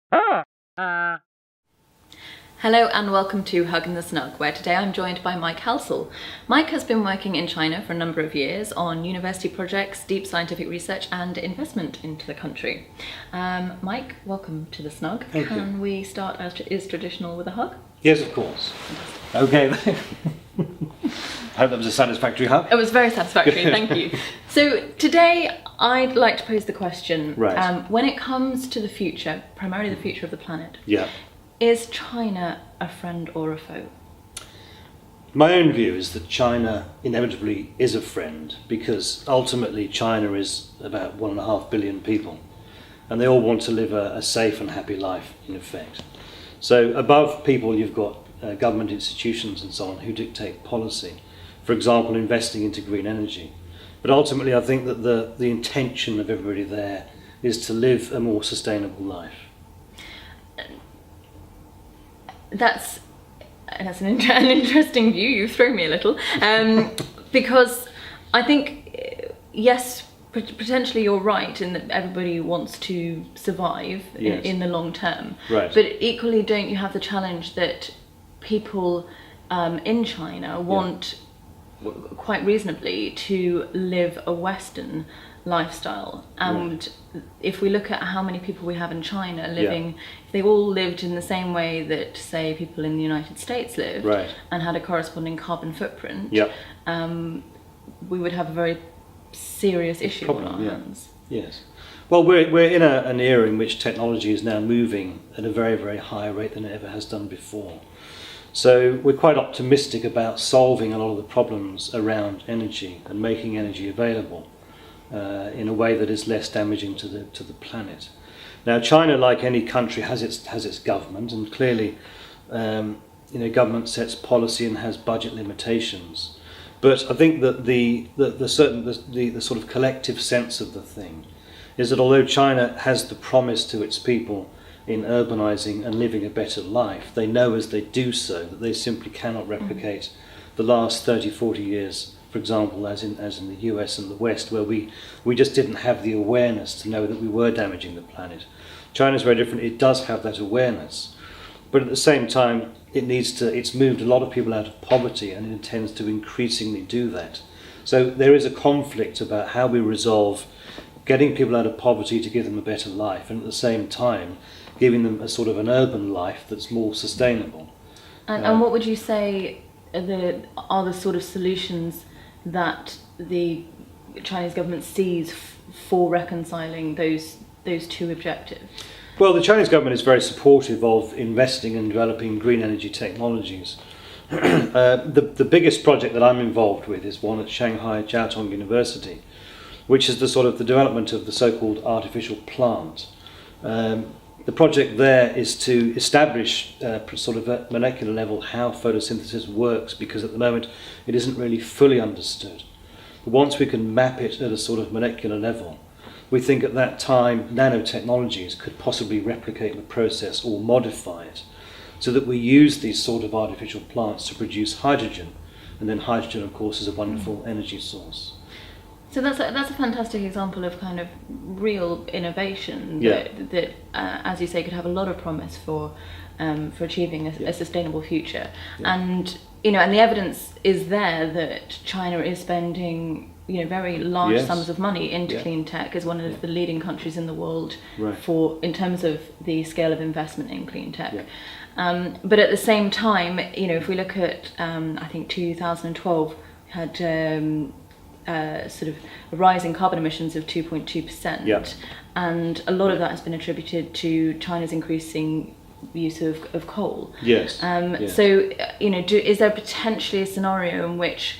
Hello and welcome to Hug in the Snug, where today I'm joined by Mike Halsall. Mike has been working in China for a number of years on university projects, deep scientific research and investment into the country. Mike, welcome to the Snug. Thank you. Can we start as is traditional with a hug? Yes, of course. Okay. I hope that was a satisfactory hug. It was very satisfactory, thank you. So today I'd like to pose the question, when it comes to the future, primarily the future of the planet, is China a friend or a foe? My own view is that China inevitably is a friend, because ultimately China is about 1.5 billion people and they all want to live a safe and happy life, in effect. So above people you've got government institutions and so on who dictate policy, for example investing into green energy. But ultimately I think that the intention of everybody there is to live a more sustainable life. That's an interesting view. You've thrown me a little, because I think, yes, potentially you're right in that everybody wants to survive in the long term. Right. But equally, don't you have the challenge that people in China want, quite reasonably, to live a Western lifestyle, and if we look at how many people we have in China living, if they all lived in the same way that, say, people in the United States lived, and had a corresponding carbon footprint, we would have a very serious issue on our hands. Yes. Well, we're in an era in which technology is now moving at a very, very higher rate than it ever has done before. So we're quite optimistic about solving a lot of the problems around energy and making energy available in a way that is less damaging to the planet. Now, China, like any country, has its government, and clearly, government sets policy and has budget limitations. But I think that the sort of collective sense of the thing is that although China has the promise to its people in urbanizing and living a better life, they know as they do so that they simply cannot replicate the last 30, 40 years, for example, as in the US and the West, where we just didn't have the awareness to know that we were damaging the planet. China's very different. It does have that awareness, but at the same time it's moved a lot of people out of poverty, and it intends to increasingly do that. So there is a conflict about how we resolve getting people out of poverty to give them a better life, and at the same time giving them a sort of an urban life that's more sustainable. And what would you say are the sort of solutions that the Chinese government sees for reconciling those two objectives? Well, the Chinese government is very supportive of investing and developing green energy technologies. The biggest project that I'm involved with is one at Shanghai Jiao Tong University, which is the development of the so-called artificial plant. The project there is to establish at molecular level how photosynthesis works, because at the moment it isn't really fully understood. But once we can map it at a sort of molecular level, we think at that time nanotechnologies could possibly replicate the process or modify it, so that we use these sort of artificial plants to produce hydrogen, and then hydrogen, of course, is a wonderful energy source. So that's a fantastic example of kind of real innovation that as you say, could have a lot of promise for achieving a sustainable future. And and the evidence is there that China is spending very large sums of money into clean tech, as one of the leading countries in the world in terms of the scale of investment in clean tech. But at the same time, if we look at I think 2012 had sort of a rise in carbon emissions of 2.2%, and a lot of that has been attributed to China's increasing use of coal. So is there potentially a scenario in which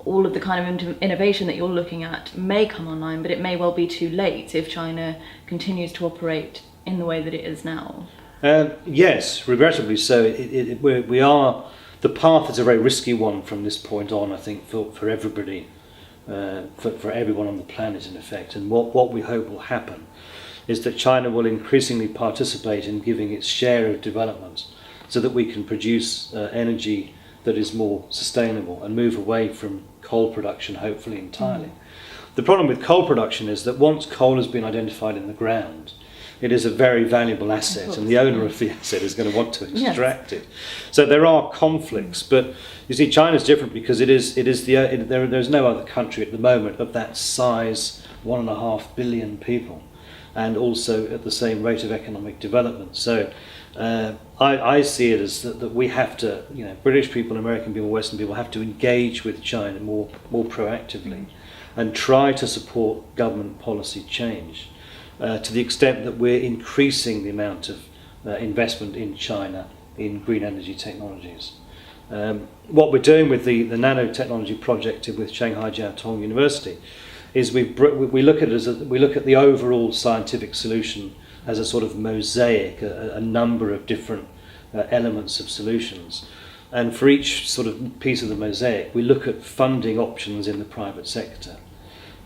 all of the kind of innovation that you're looking at may come online, but it may well be too late if China continues to operate in the way that it is now? Yes, regrettably so. The path is a very risky one from this point on, I think, for everybody. For everyone on the planet, in effect. And what we hope will happen is that China will increasingly participate in giving its share of development, so that we can produce energy that is more sustainable and move away from coal production, hopefully entirely. The problem with coal production is that once coal has been identified in the ground, it is a very valuable asset, and the owner of the asset is going to want to extract it. So there are conflicts, but you see, China's different because there's no other country at the moment of that size, 1.5 billion people, and also at the same rate of economic development. So I see it as that we have to, British people, American people, Western people have to engage with China more proactively and try to support government policy change to the extent that we're increasing the amount of investment in China in green energy technologies. What we're doing with the nanotechnology project with Shanghai Jiao Tong University is we look at it we look at the overall scientific solution as a sort of mosaic, a number of different elements of solutions. And for each sort of piece of the mosaic, we look at funding options in the private sector.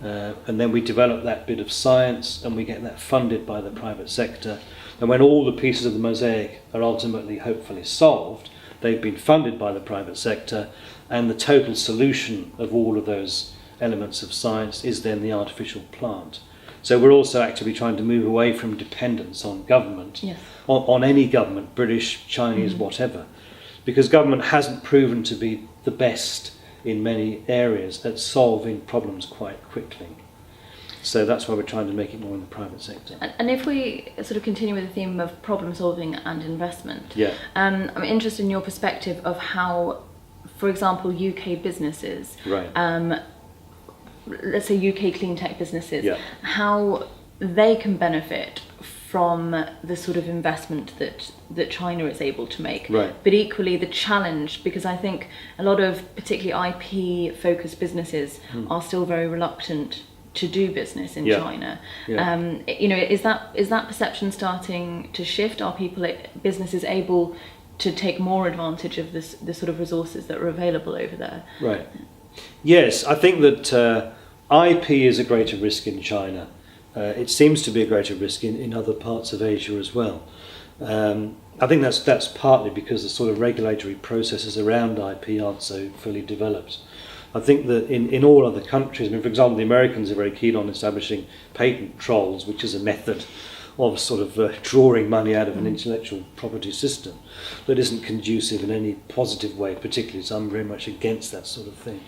And then we develop that bit of science and we get that funded by the private sector. And when all the pieces of the mosaic are ultimately, hopefully, solved, they've been funded by the private sector, and the total solution of all of those elements of science is then the artificial plant. So we're also actively trying to move away from dependence on government, on any government, British, Chinese, whatever, because government hasn't proven to be the best in many areas at solving problems quite quickly. So that's why we're trying to make it more in the private sector. And if we sort of continue with the theme of problem solving and investment, yeah. I'm interested in your perspective of how, for example, UK businesses, right. Let's say UK clean tech businesses, yeah. how they can benefit from the sort of investment that China is able to make, right. but equally the challenge, because I think a lot of particularly IP focused businesses are still very reluctant to do business in China. Yeah. Is that perception starting to shift? Are businesses able to take more advantage of the sort of resources that are available over there? Right. Yes, I think that IP is a greater risk in China. It seems to be a greater risk in other parts of Asia as well. I think that's partly because the sort of regulatory processes around IP aren't so fully developed. I think that in all other countries, for example, the Americans are very keen on establishing patent trolls, which is a method of sort of drawing money out of an intellectual property system that isn't conducive in any positive way, particularly, so I'm very much against that sort of thing.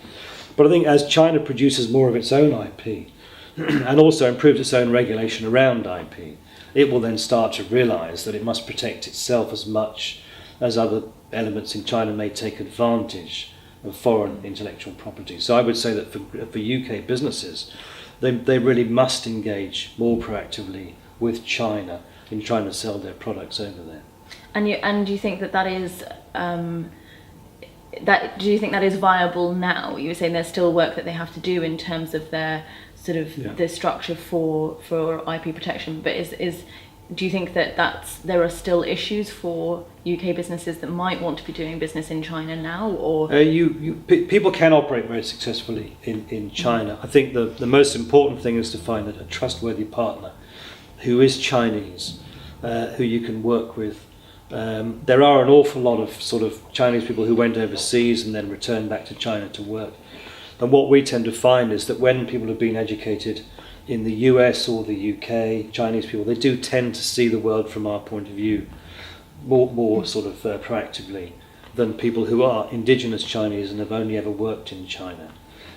But I think as China produces more of its own IP and also improves its own regulation around IP, it will then start to realise that it must protect itself as much as other elements in China may take advantage of foreign intellectual property. So I would say that for UK businesses, they really must engage more proactively with China in trying to sell their products over there. And do you think that is do you think that is viable now? You were saying there's still work that they have to do in terms of their sort of the structure for IP protection, but do you think that there are still issues for UK businesses that might want to be doing business in China now, or people can operate very successfully in China. I think the most important thing is to find a trustworthy partner who is Chinese, who you can work with. There are an awful lot of sort of Chinese people who went overseas and then returned back to China to work. And what we tend to find is that when people have been educated in the US or the UK, Chinese people, they do tend to see the world from our point of view more sort of proactively than people who are indigenous Chinese and have only ever worked in China.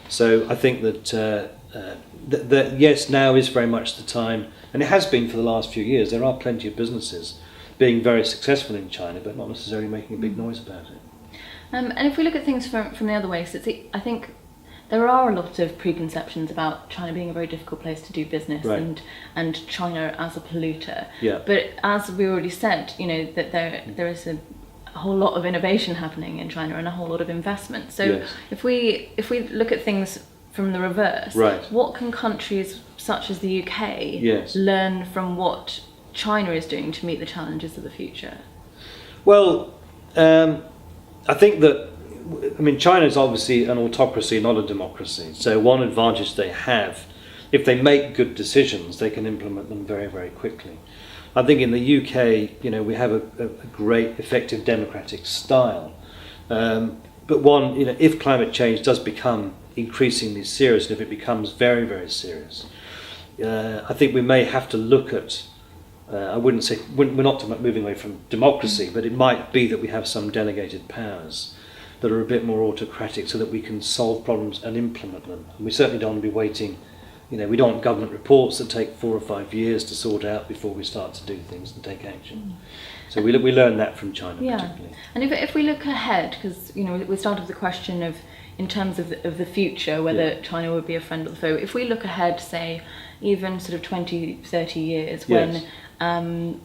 So I think that yes, now is very much the time, and it has been for the last few years. There are plenty of businesses being very successful in China, but not necessarily making a big noise about it. And if we look at things from the other way, so I think there are a lot of preconceptions about China being a very difficult place to do business, right. and China as a polluter. Yeah. But as we already said, that there is a whole lot of innovation happening in China and a whole lot of investment. So yes. if we look at things from the reverse, right. what can countries such as the UK yes. learn from what China is doing to meet the challenges of the future? Well, I think that, China is obviously an autocracy, not a democracy. So one advantage they have, if they make good decisions, they can implement them very, very quickly. I think in the UK, we have a great, effective democratic style. But one, if climate change does become increasingly serious, and if it becomes very, very serious, I think we may have to look at I wouldn't say we're not talking about moving away from democracy, but it might be that we have some delegated powers that are a bit more autocratic, so that we can solve problems and implement them. And we certainly don't want to be waiting. We don't want government reports that take 4 or 5 years to sort out before we start to do things and take action. So we learn that from China particularly. And if we look ahead, because we started with the question of, in terms of the future, whether China would be a friend or the foe. If we look ahead, say, even sort of 20, 30 years, when I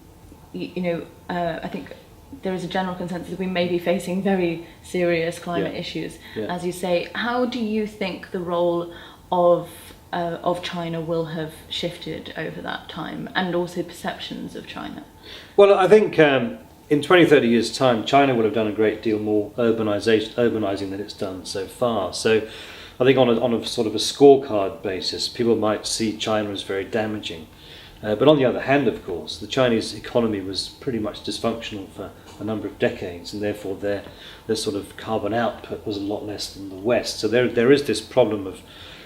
think there is a general consensus that we may be facing very serious climate issues, as you say. How do you think the role of China will have shifted over that time, and also perceptions of China? Well, I think in 20, 30 years' time, China will have done a great deal more urbanising than it's done so far. So I think on a sort of a scorecard basis, people might see China as very damaging. But on the other hand, of course, the Chinese economy was pretty much dysfunctional for a number of decades, and therefore their sort of carbon output was a lot less than the West. So there is this problem of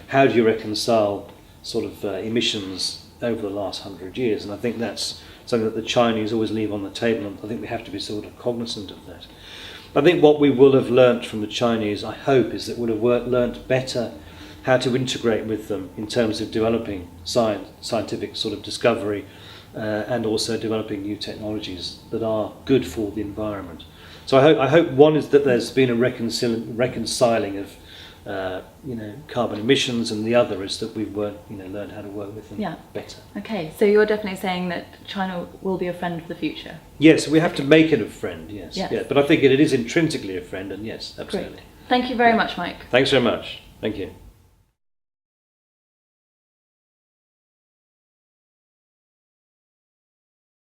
how do you reconcile sort of emissions over the last 100 years, and I think that's something that the Chinese always leave on the table, and I think we have to be sort of cognizant of that. I think what we will have learnt from the Chinese, I hope, is that we'll have learnt better how to integrate with them in terms of developing scientific sort of discovery and also developing new technologies that are good for the environment. So I hope one is that there's been a reconciling of carbon emissions, and the other is that we've learned how to work with them better. Okay, so you're definitely saying that China will be a friend of the future. Yes, we have to make it a friend. Yes. Yeah, but I think it is intrinsically a friend, and yes, absolutely. Great. Thank you very much, Mike. Thanks very much. Thank you.